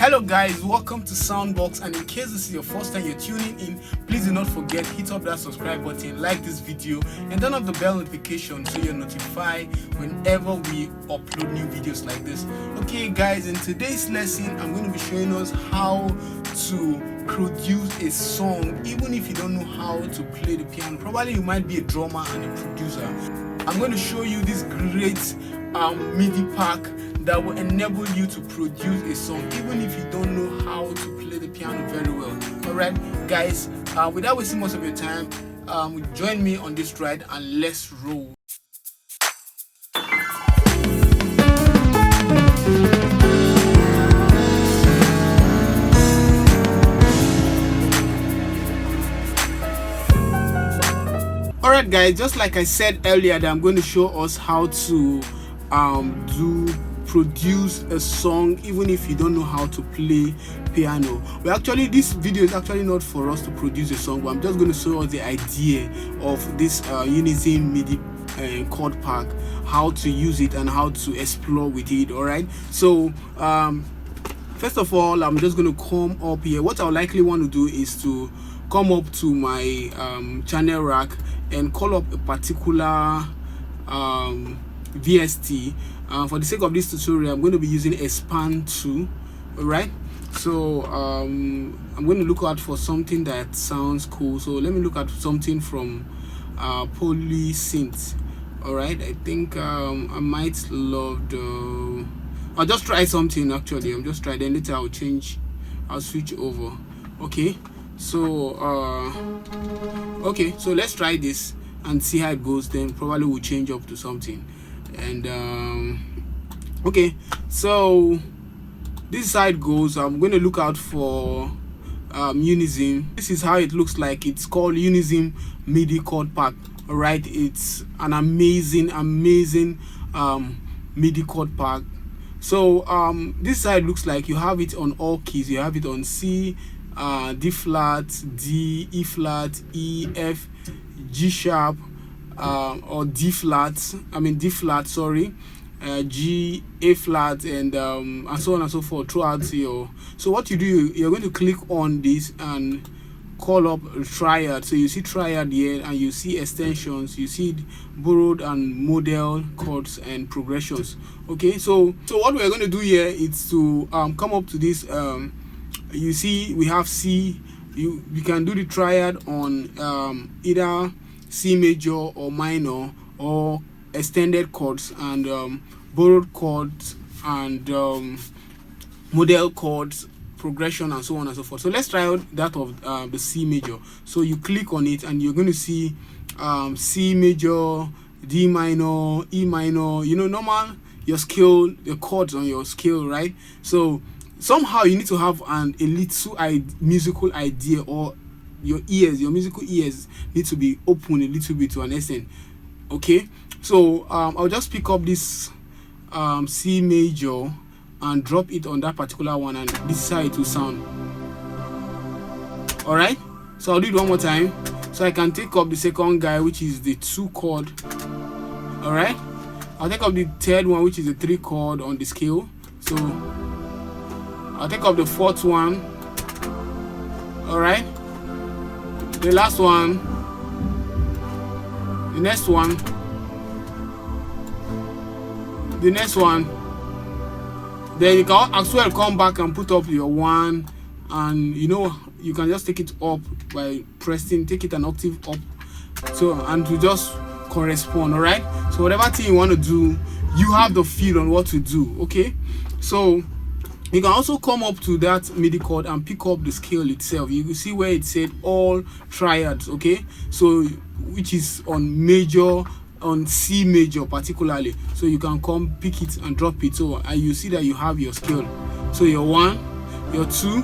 Hello guys, welcome to Soundbox, and in case this is your first time you're tuning in, please do not forget, hit up that subscribe button, like this video, and turn on the bell notification so you're notified whenever we upload new videos like this. Okay guys, in today's lesson I'm going to be showing us how to produce a song even if you don't know how to play the piano. Probably you might be a drummer and a producer. I'm going to show you this great MIDI pack that will enable you to produce a song even if you don't know how to play the piano very well. Alright guys, without wasting most of your time, join me on this ride and let's roll. Alright guys, just like I said earlier, that I'm going to show us how to produce a song even if you don't know how to play piano. Well, actually this video is actually not for us to produce a song, but I'm just going to show us the idea of this Unison Midi chord pack, how to use it and how to explore with it. All right, so first of all, I'm just going to come up here. What I'll likely want to do is to come up to my channel rack and call up a particular VST. For the sake of this tutorial, I'm going to be using a span 2. All right, so I'm going to look out for something that sounds cool. So let me look at something from Polysynth. All right, I think I might love the, I'll just try something. Actually, I'm just trying, then later I'll switch over. Okay, so so let's try this and see how it goes. Then probably we'll change up to something. And okay, so this is how it goes. I'm going to look out for Unison. This is how it looks like. It's called Unison Midi Chord pack. All right, it's an amazing MIDI chord pack. So this is how it looks like. You have it on all keys. You have it on C, D flat, D, E flat, E, F, G sharp, or D flat, sorry, G, A flat, and so on and so forth throughout here. So what you do, you're going to click on this and call up Triad. So you see Triad here, and you see extensions, you see borrowed and model chords and progressions. Okay, so what we're going to do here is to come up to this. You see we have C. You can do the Triad on either C major or minor, or extended chords and borrowed chords and model chords, progression, and so on and so forth. So let's try out that of the C major. So you click on it and you're going to see C major, D minor, E minor, normal, your scale, the chords on your scale, right? So somehow you need to have a little musical idea, or your musical ears need to be open a little bit to an extent. Okay, so I'll just pick up this C major and drop it on that particular one, and this is how it will sound. All right, so I'll do it one more time so I can take up the second guy, which is the 2 chord. All right, I'll take up the third one, which is the 3 chord on the scale. So I'll take up the 4th one. All right, the last one, the next one, the next one. Then you can as well come back and put up your 1, and you can just take it up by pressing, take it an octave up, so, and to just correspond. All right, so whatever thing you want to do, you have the feel on what to do. Okay, so you can also come up to that MIDI chord and pick up the scale itself. You can see where it said all triads. Okay, so which is on major, on C major particularly. So you can come pick it and drop it. So you see that you have your scale. So your 1, your 2,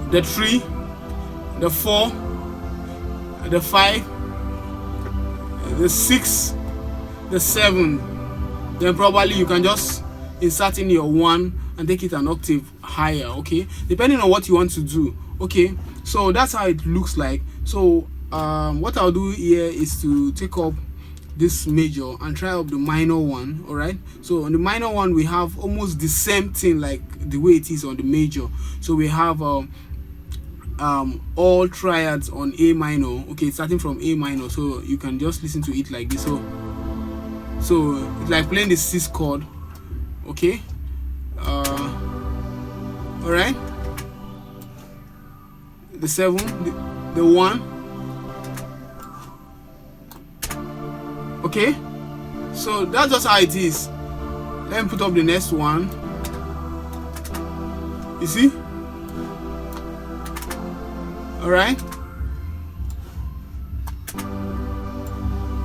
the 3, the 4, the 5, the 6, the 7. Then probably you can just insert in your 1 and take it an octave higher. Okay, depending on what you want to do. Okay, so that's how it looks like. So what I'll do here is to take up this major and try up the minor one. All right, so on the minor one we have almost the same thing like the way it is on the major. So we have all triads on A minor. Okay, starting from A minor, so you can just listen to it like this. So it's like playing the 6th chord. Okay, all right, the 7, the 1. Okay, so that's just how it is. Let me put up the next one. You see? All right.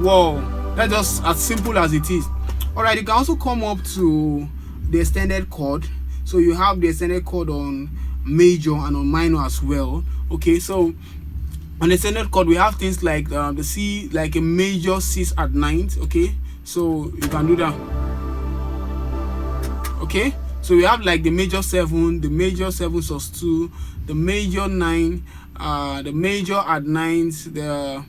Wow, that's just as simple as it is. All right, you can also come up to the extended chord. So you have the extended chord on major and on minor as well. Okay, so on the extended chord we have things like the C, like a major 6 at 9th. Okay, so you can do that. Okay, so we have like the major 7, the major 7 sus 2, the major 9, the major at 9th, the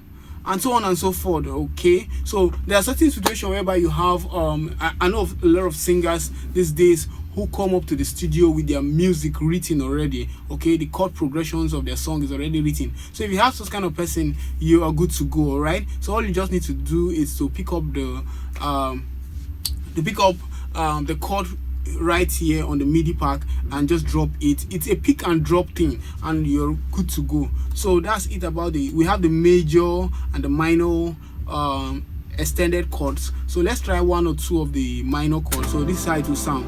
and so on and so forth. Okay, so there are certain situations whereby you have I know of a lot of singers these days who come up to the studio with their music written already. Okay, the chord progressions of their song is already written. So if you have such kind of person, you are good to go. All right, so all you just need to do is to pick up the chord right here on the MIDI pack and just drop it. It's a pick and drop thing and you're good to go. So that's it about we have the major and the minor extended chords. So let's try 1 or 2 of the minor chords. So this is how it will sound.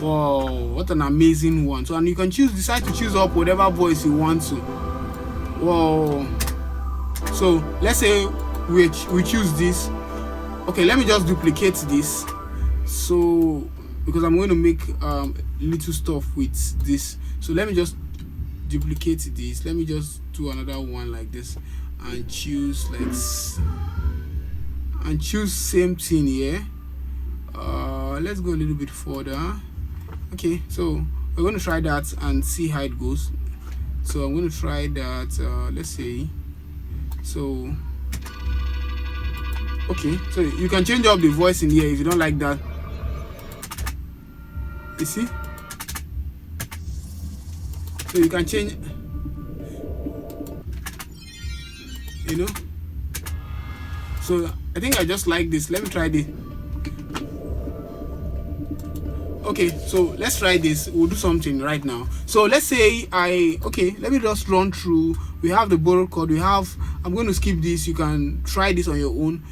Wow, what an amazing one. So, and you can decide to choose up whatever voice you want to. Wow. So let's say we choose this. Okay, let me just duplicate this. So because I'm going to make little stuff with this, so let me just duplicate this. Let me just do another one like this and choose same thing here. Let's go a little bit further. Okay, so we're going to try that and see how it goes. So I'm going to try that. Let's say so. Okay, so you can change up the voice in here if you don't like that. You see? So you can change, you know. So I think I just like this. Let me try this. Okay, so let's try this. We'll do something right now. So let's say let me just run through. We have the borrow chord. I'm going to skip this. You can try this on your own.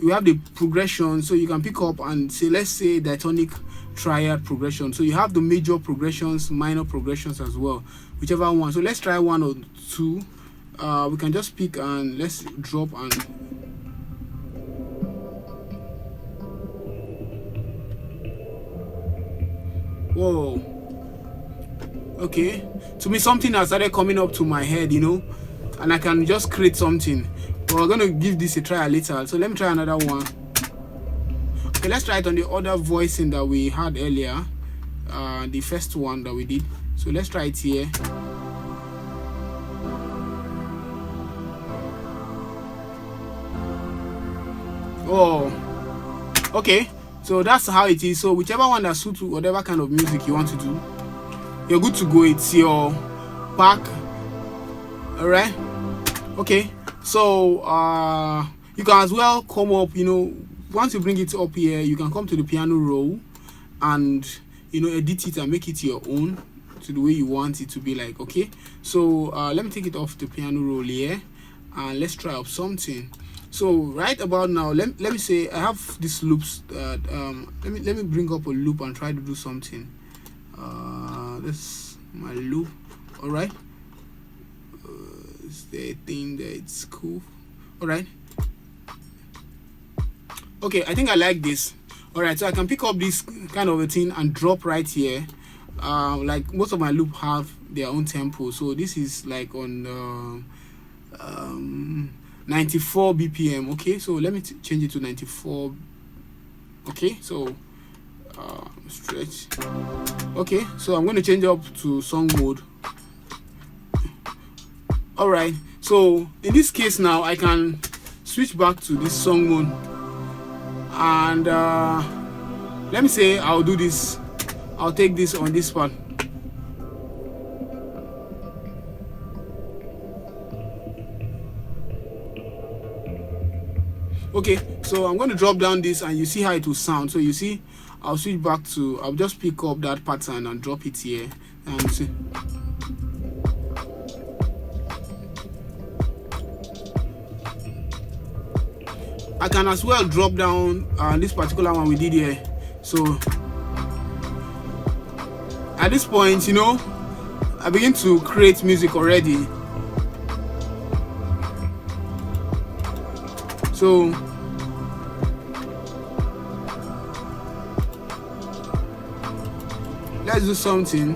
We have the progression, so you can pick up and say, let's say Diatonic Triad progression. So you have the major progressions, minor progressions as well, whichever one. So let's try 1 or 2. We can just pick and let's drop and whoa. Okay, to me something has started coming up to my head, you know, and I can just create something. But we're going to give this a try later. So let me try another one. Okay, let's try it on the other voicing that we had earlier, the first one that we did. So let's try it here. Oh, okay, so that's how it is. So whichever one that suits whatever kind of music you want to do, you're good to go. It's your pack. All right, okay, so you can as well come up, you know, once you bring it up here, you can come to the piano roll and, you know, edit it and make it your own to the way you want it to be like. Okay, so let me take it off the piano roll here and let's try up something. So right about now, let me say I have these loops that let me bring up a loop and try to do something. This my loop. All right, is there a thing that it's cool? All right, okay, I think I like this. All right, so I can pick up this kind of a thing and drop right here. Like most of my loop have their own tempo, so this is like on 94 BPM. Okay, so let me change it to 94. Okay, so stretch. Okay, so I'm going to change up to song mode. All right, so in this case now I can switch back to this song mode, and let me say I'll do this. I'll take this on this part. Okay, so I'm going to drop down this and you see how it will sound. So you see, I'll switch back to, I'll just pick up that pattern and drop it here, and you see. I can as well drop down this particular one we did here. So at this point, you know, I begin to create music already. So let's do something.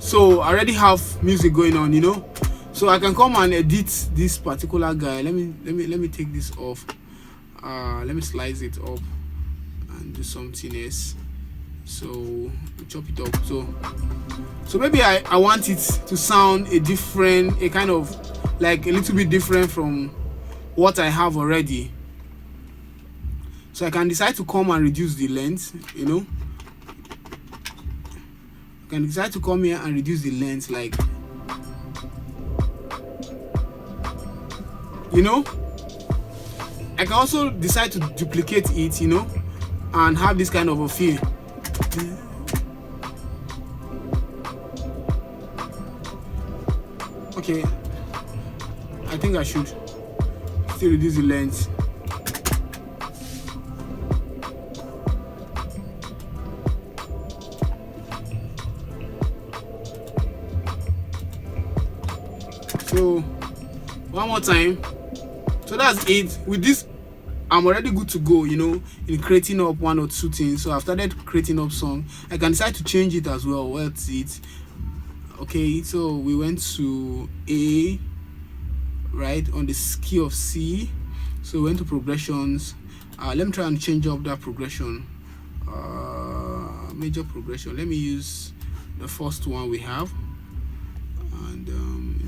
So I already have music going on, you know, so I can come and edit this particular guy. Let me take this off. Let me slice it up and do something else. So chop it up. So maybe I want it to sound a kind of like a little bit different from what I have already. So I can decide to come and reduce the length, you know. I can decide to come here and reduce the length, like, you know. I can also decide to duplicate it, you know, and have this kind of a feel. Okay, I think I should still reduce the length. So one more time. So that's it. With this, I'm already good to go, you know, in creating up one or two things. So I've started creating up song. I can decide to change it as well. What's it? Okay, so we went to A, right, on the key of C. So we went to progressions. Let me try and change up that progression. Major progression. Let me use the first one we have. And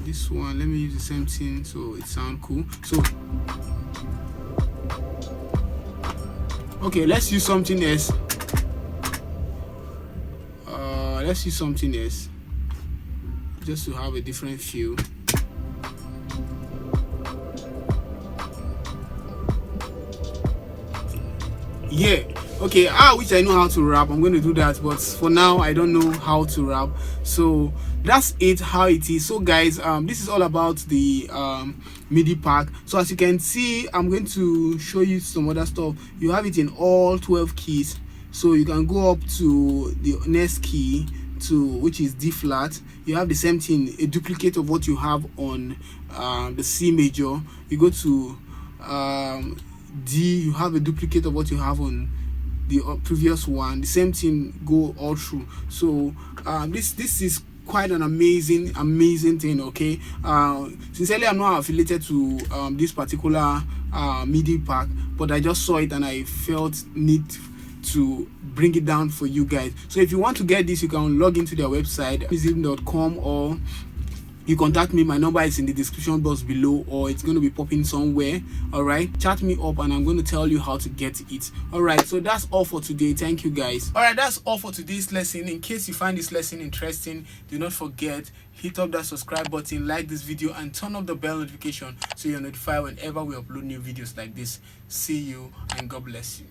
this one, let me use the same thing so it sounds cool. So okay, let's use something else. Let's use something else just to have a different feel. Yeah, okay, I wish I know how to rap. I'm going to do that, but for now I don't know how to rap. So that's it, how it is. So guys, this is all about the MIDI pack. So as you can see, I'm going to show you some other stuff. You have it in all 12 keys, so you can go up to the next key, which is D flat. You have the same thing, a duplicate of what you have on the C major. You go to D, you have a duplicate of what you have on the previous one. The same thing go all through. So this is quite an amazing thing. Okay, sincerely, I'm not affiliated to this particular MIDI pack, but I just saw it and I felt need to bring it down for you guys. So if you want to get this, you can log into their website, unison.com, or you contact me. My number is in the description box below, or it's going to be popping somewhere. All right, chat me up and I'm going to tell you how to get it. All right, so that's all for today. Thank you guys. All right, that's all for today's lesson. In case you find this lesson interesting, do not forget, hit up that subscribe button, like this video, and turn on the bell notification so you're notified whenever we upload new videos like this. See you and God bless you.